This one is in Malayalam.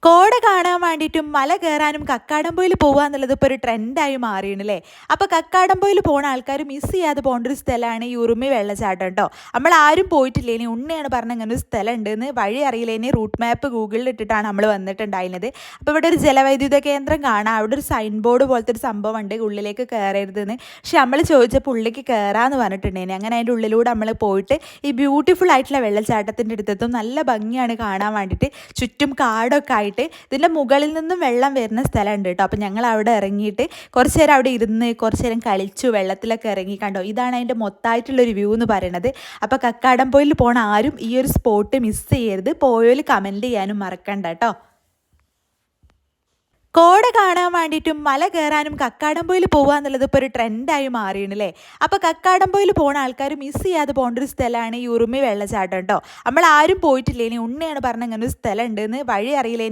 കോട കാണാൻ വേണ്ടിയിട്ടും മല കയറാനും കക്കാടംപൊയിൽ പോകുക എന്നുള്ളത് ഇപ്പോൾ ഒരു ട്രെൻഡായി മാറിയണല്ലേ. അപ്പോൾ കക്കാടംപൊയിൽ പോണ ആൾക്കാർ മിസ് ചെയ്യാതെ പോകേണ്ട ഒരു സ്ഥലമാണ് ഈ ഉറുമി വെള്ളച്ചാട്ടം കേട്ടോ. നമ്മൾ ആരും പോയിട്ടില്ലേ, ഇനി ഉണ്ണിയാണ് പറഞ്ഞ ഇങ്ങനെ ഒരു സ്ഥലം ഉണ്ടെന്ന്. വഴി അറിയില്ല, ഇനി റൂട്ട് മാപ്പ് ഗൂഗിളിൽ ഇട്ടിട്ടാണ് നമ്മൾ വന്നിട്ടുണ്ടായിരുന്നത്. അപ്പോൾ ഇവിടെ ഒരു ജലവൈദ്യുത കേന്ദ്രം കാണാം. അവിടെ ഒരു സൈൻ ബോർഡ് പോലത്തെ ഒരു സംഭവം ഉണ്ട്, ഉള്ളിലേക്ക് കയറരുതെന്ന്. പക്ഷെ നമ്മൾ ചോദിച്ചപ്പോൾ ഉള്ളിലേക്ക് കയറാമെന്ന് പറഞ്ഞിട്ടുണ്ടായിരുന്നു. അങ്ങനെ അതിൻ്റെ ഉള്ളിലൂടെ നമ്മൾ പോയിട്ട് ഈ ബ്യൂട്ടിഫുൾ ആയിട്ടുള്ള വെള്ളച്ചാട്ടത്തിൻ്റെ അടുത്തെത്തും. നല്ല ഭംഗിയാണ് കാണാൻ വേണ്ടിയിട്ട്. ചുറ്റും കാടൊക്കെ ആയിട്ട് ഇതിൻ്റെ മുകളിൽ നിന്നും വെള്ളം വരുന്ന സ്ഥലമുണ്ട് കേട്ടോ. അപ്പോൾ ഞങ്ങൾ അവിടെ ഇറങ്ങിയിട്ട് കുറച്ച് നേരം അവിടെ ഇരുന്ന് കുറച്ച് നേരം കളിച്ചു, വെള്ളത്തിലൊക്കെ ഇറങ്ങി. കണ്ടോ, ഇതാണ് അതിൻ്റെ മൊത്തമായിട്ടുള്ളൊരു വ്യൂ എന്ന് പറയുന്നത്. അപ്പോൾ കക്കാടംപൊയിൽ പോണ ആരും ഈ ഒരു സ്പോട്ട് മിസ് ചെയ്യരുത്. പോയോൽ കമൻറ്റ് ചെയ്യാനും മറക്കണ്ട കേട്ടോ. കോട കാണാൻ വേണ്ടിയിട്ടും മല കയറാനും കക്കാടംപൊയിൽ പോകുക എന്നുള്ളത് ഇപ്പോൾ ഒരു ട്രെൻഡായി മാറിയണല്ലേ. അപ്പോൾ കക്കാടംപൊയിൽ പോണ ആൾക്കാർ മിസ് ചെയ്യാതെ പോകേണ്ട ഒരു സ്ഥലമാണ് ഈ ഉറുമി വെള്ളച്ചാട്ടം കേട്ടോ. നമ്മൾ ആരും പോയിട്ടില്ലേ, ഇനി ഉണ്ണിയാണ് പറഞ്ഞ ഇങ്ങനെ ഒരു സ്ഥലം ഉണ്ടെന്ന്. വഴി അറിയില്ല.